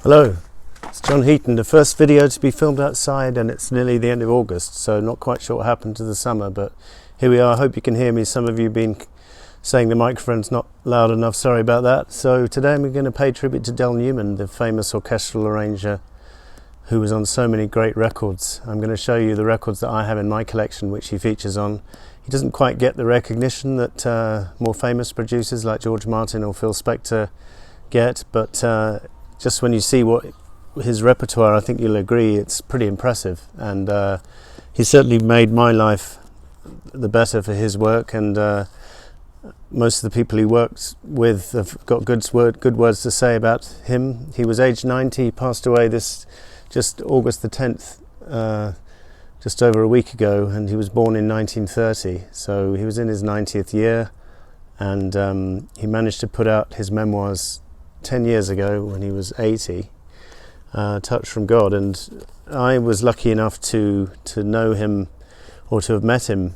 Hello, it's John Heaton, the first video to be filmed outside, and it's nearly the end of August, so not quite sure what happened to the summer, but here we are. I hope you can hear me. Some of you have been saying the microphone's not loud enough, sorry about that. So today I'm going to pay tribute to Del Newman, the famous orchestral arranger who was on so many great records. I'm going to show you the records that I have in my collection which he features on. He doesn't quite get the recognition that more famous producers like George Martin or Phil Spector get, but just when you see what his repertoire, I think you'll agree it's pretty impressive, and he certainly made my life the better for his work, and most of the people he worked with have got good words to say about him. He was aged 90, he passed away just August the 10th, just over a week ago, and he was born in 1930, so he was in his 90th year, and he managed to put out his memoirs 10 years ago when he was 80, Touch from God, and I was lucky enough to know him, or to have met him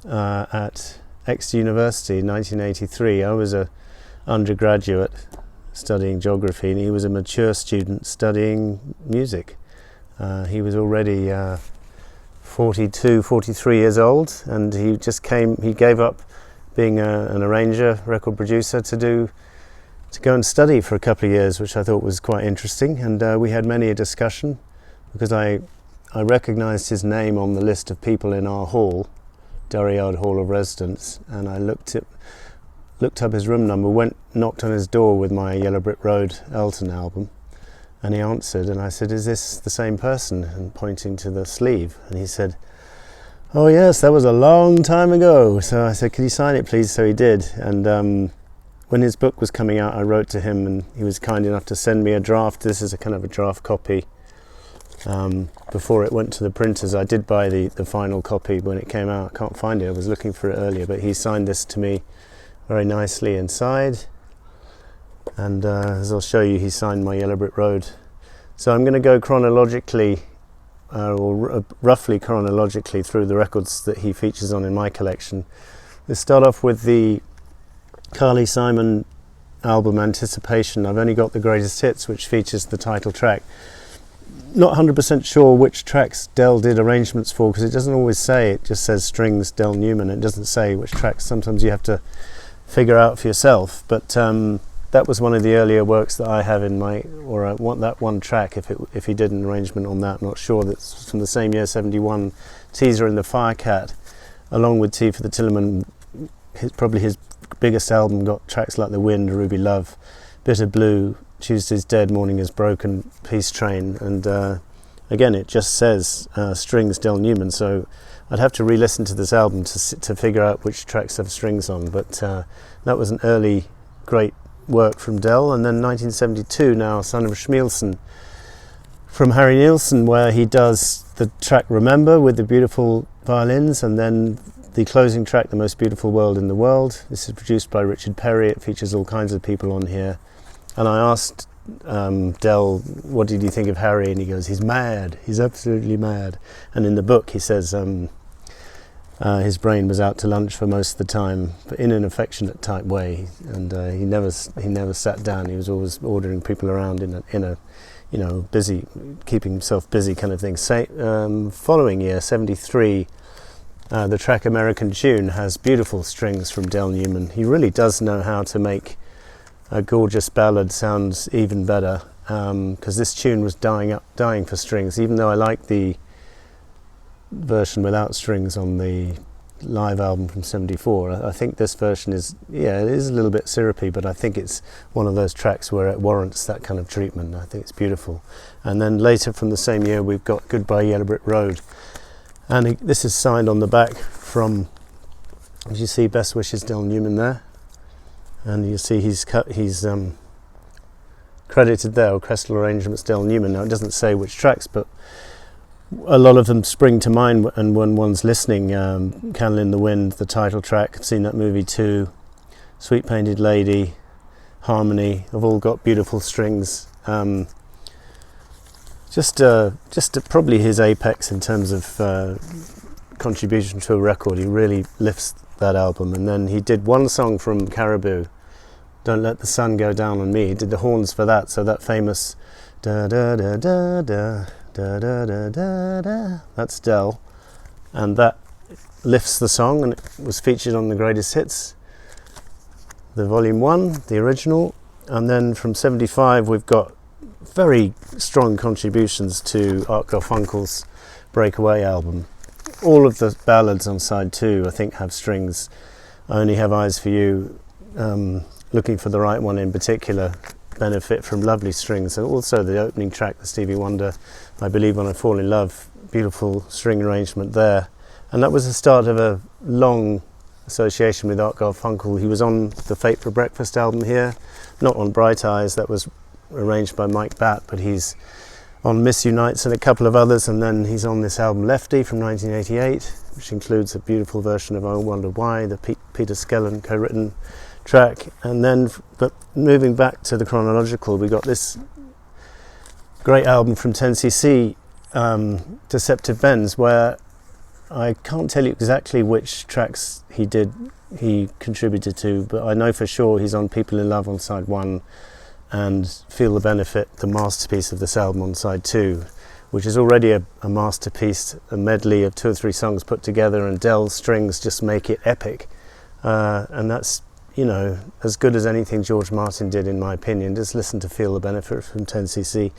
at Exeter University in 1983. I was an undergraduate studying geography, and he was a mature student studying music. He was already 42, 43 years old, and he gave up being an arranger, record producer, to go and study for a couple of years, which I thought was quite interesting, and we had many a discussion, because I recognised his name on the list of people in our hall, Durryard Hall of Residence, and I looked up his room number, knocked on his door with my Yellow Brick Road Elton album, and he answered, and I said, "Is this the same person?" and pointing to the sleeve, and he said, "Oh yes, that was a long time ago." So I said, "Can you sign it please?" So he did, and when his book was coming out, I wrote to him, and he was kind enough to send me a draft. This is a kind of a draft copy. Before it went to the printers, I did buy the final copy when it came out. I can't find it, I was looking for it earlier, but he signed this to me very nicely inside. And as I'll show you, he signed my Yellow Brick Road. So I'm going to go chronologically, or roughly chronologically, through the records that he features on in my collection. Let's start off with the Carly Simon album Anticipation. I've only got the greatest hits, which features the title track. Not 100% sure which tracks Del did arrangements for, because it doesn't always say. It just says strings Del Newman. It doesn't say which tracks. Sometimes you have to figure out for yourself, but that was one of the earlier works that I have in my, or I want that one track, if he did an arrangement on that. I'm not sure. That's from the same year, 71. Teaser and the Firecat, along with Tea for the Tillerman, probably his biggest album, got tracks like The Wind, Ruby Love, Bitter Blue, Tuesday's Dead, Morning is Broken, Peace Train, and again it just says strings Del Newman, so I'd have to re-listen to this album to figure out which tracks have strings on, but that was an early great work from Del. And then 1972 now, Son of Schmielsen from Harry Nilsson, where he does the track Remember with the beautiful violins, and then the closing track, The Most Beautiful World in the World. This is produced by Richard Perry. It features all kinds of people on here. And I asked Del, what did you think of Harry? And he goes, he's mad. He's absolutely mad. And in the book he says his brain was out to lunch for most of the time, but in an affectionate type way. And he never sat down. He was always ordering people around in a busy, keeping himself busy kind of thing. Following year, 73, the track American Tune has beautiful strings from Del Newman. He really does know how to make a gorgeous ballad sound even better, because this tune was dying for strings, even though I like the version without strings on the live album from 74. I think this version it is a little bit syrupy, but I think it's one of those tracks where it warrants that kind of treatment. I think it's beautiful. And then later from the same year we've got Goodbye Yellow Brick Road. And this is signed on the back from, as you see, Best Wishes Del Newman there, and you see he's credited there, Orchestral Arrangements Del Newman. Now it doesn't say which tracks, but a lot of them spring to mind, and when one's listening, Candle in the Wind, the title track, I've seen that movie too, Sweet Painted Lady, Harmony, have all got beautiful strings. Just probably his apex in terms of contribution to a record. He really lifts that album. And then he did one song from Caribou, Don't Let the Sun Go Down on Me. He did the horns for that, so that famous da da da da da da da da da da, that's Del, and that lifts the song, and it was featured on the Greatest Hits, the Volume 1, the original. And then from 75 we've got very strong contributions to Art Garfunkel's Breakaway album. All of the ballads on side 2 I think have strings. I Only Have Eyes for You, Looking for the Right One in particular, benefit from lovely strings. And also the opening track, the Stevie Wonder, I Believe When I Fall in Love, beautiful string arrangement there. And that was the start of a long association with Art Garfunkel. He was on the Fate for Breakfast album here, not on Bright Eyes, that was arranged by Mike Batt, but he's on Miss You Nights and a couple of others, and then he's on this album Lefty from 1988, which includes a beautiful version of I Wonder Why, the Peter Skellern co-written track. And then, but moving back to the chronological, we got this great album from 10cc, Deceptive Bends, where I can't tell you exactly which tracks he contributed to, but I know for sure he's on People in Love on side 1 and Feel the Benefit, the masterpiece of this album, on side 2, which is already a masterpiece, a medley of 2 or 3 songs put together, and Del's strings just make it epic. And that's, you know, as good as anything George Martin did, in my opinion. Just listen to Feel the Benefit from 10cc.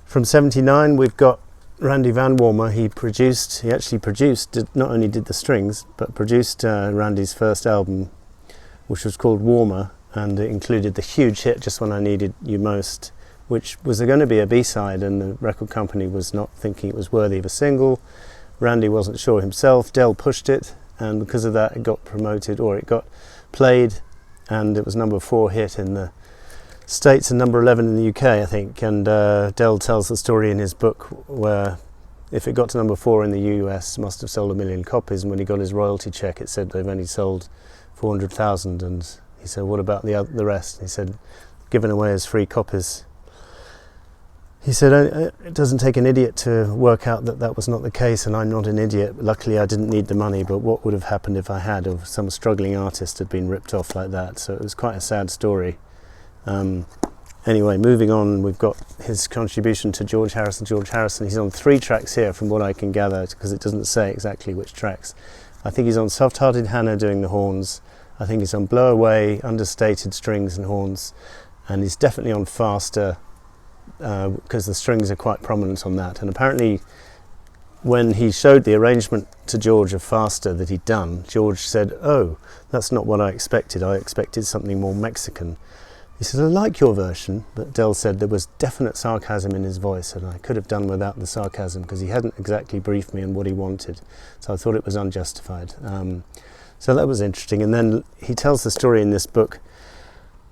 From 79 we've got Randy Van Warmer. He actually produced, not only did the strings, but produced Randy's first album, which was called Warmer, and it included the huge hit Just When I Needed You Most, which was going to be a B-side, and the record company was not thinking it was worthy of a single. Randy wasn't sure himself. Del pushed it, and because of that it got promoted, or it got played, and it was number 4 hit in the States and number 11 in the UK, I think. And Del tells the story in his book where if it got to number 4 in the US, must have sold 1 million copies, and when he got his royalty check it said they've only sold 400,000, and he said, what about the rest? And he said, given away as free copies. He said, it doesn't take an idiot to work out that that was not the case, and I'm not an idiot. Luckily I didn't need the money, but what would have happened if I had, or some struggling artist had been ripped off like that? So it was quite a sad story. Anyway, moving on, we've got his contribution to George Harrison. He's on 3 tracks here from what I can gather, because it doesn't say exactly which tracks. I think he's on Soft Hearted Hannah doing the horns. I think he's on Blow Away, understated strings and horns, and he's definitely on Faster, because the strings are quite prominent on that. And apparently when he showed the arrangement to George of Faster that he'd done, George said, oh, that's not what I expected something more Mexican. He said, I like your version, but Del said there was definite sarcasm in his voice, and I could have done without the sarcasm because he hadn't exactly briefed me on what he wanted, so I thought it was unjustified. So that was interesting. And then he tells the story in this book.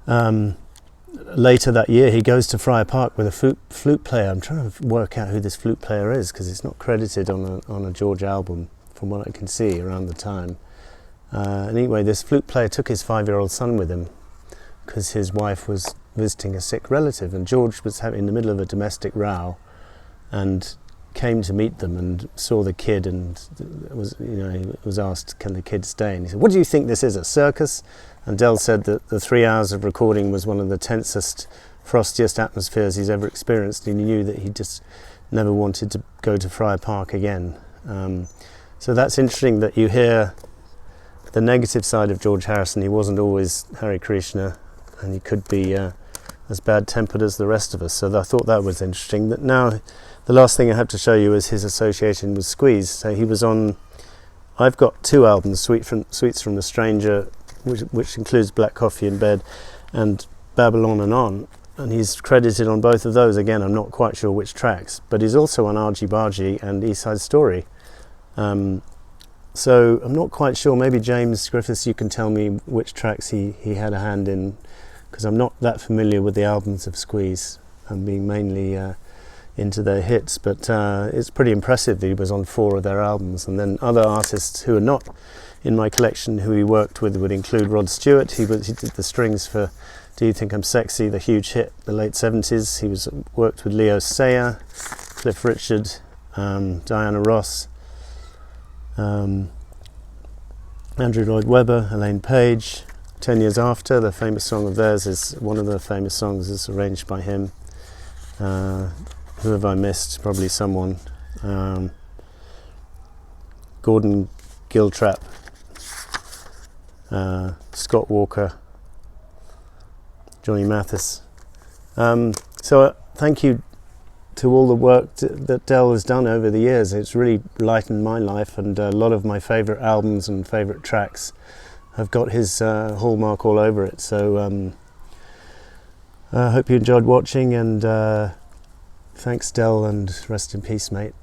Later that year he goes to Friar Park with a flute player. I'm trying to work out who this flute player is, because it's not credited on a George album from what I can see around the time. Anyway, this flute player took his 5-year-old son with him because his wife was visiting a sick relative, and George was in the middle of a domestic row and came to meet them and saw the kid, and was asked, can the kid stay? And he said, what do you think this is, a circus? And Del said that the 3 hours of recording was one of the tensest, frostiest atmospheres he's ever experienced, and he knew that he just never wanted to go to Friar Park again. So that's interesting that you hear the negative side of George Harrison. He wasn't always Hare Krishna, and he could be as bad-tempered as the rest of us. So I thought that was interesting. That now, the last thing I have to show you is his association with Squeeze. So he was on, I've got 2 albums, Sweets from the Stranger, which includes Black Coffee in Bed and Babylon and On, and he's credited on both of those. Again, I'm not quite sure which tracks, but he's also on Argy Bargy and East Side Story. So I'm not quite sure. Maybe James Griffiths, you can tell me which tracks he had a hand in, because I'm not that familiar with the albums of Squeeze. I'm being mainly into their hits, but it's pretty impressive that he was on 4 of their albums. And then other artists who are not in my collection who he worked with would include Rod Stewart. He did the strings for Do You Think I'm Sexy, the huge hit, the late 70s. He worked with Leo Sayer, Cliff Richard, Diana Ross, Andrew Lloyd Webber, Elaine Page, 10 Years After, the famous song of theirs, is one of the famous songs, is arranged by him. Who have I missed? Probably someone. Gordon Giltrap, Scott Walker, Johnny Mathis. So thank you to all the work that Del has done over the years. It's really lightened my life, and a lot of my favourite albums and favourite tracks have got his hallmark all over it. So I hope you enjoyed watching, and thanks Del, and rest in peace, mate.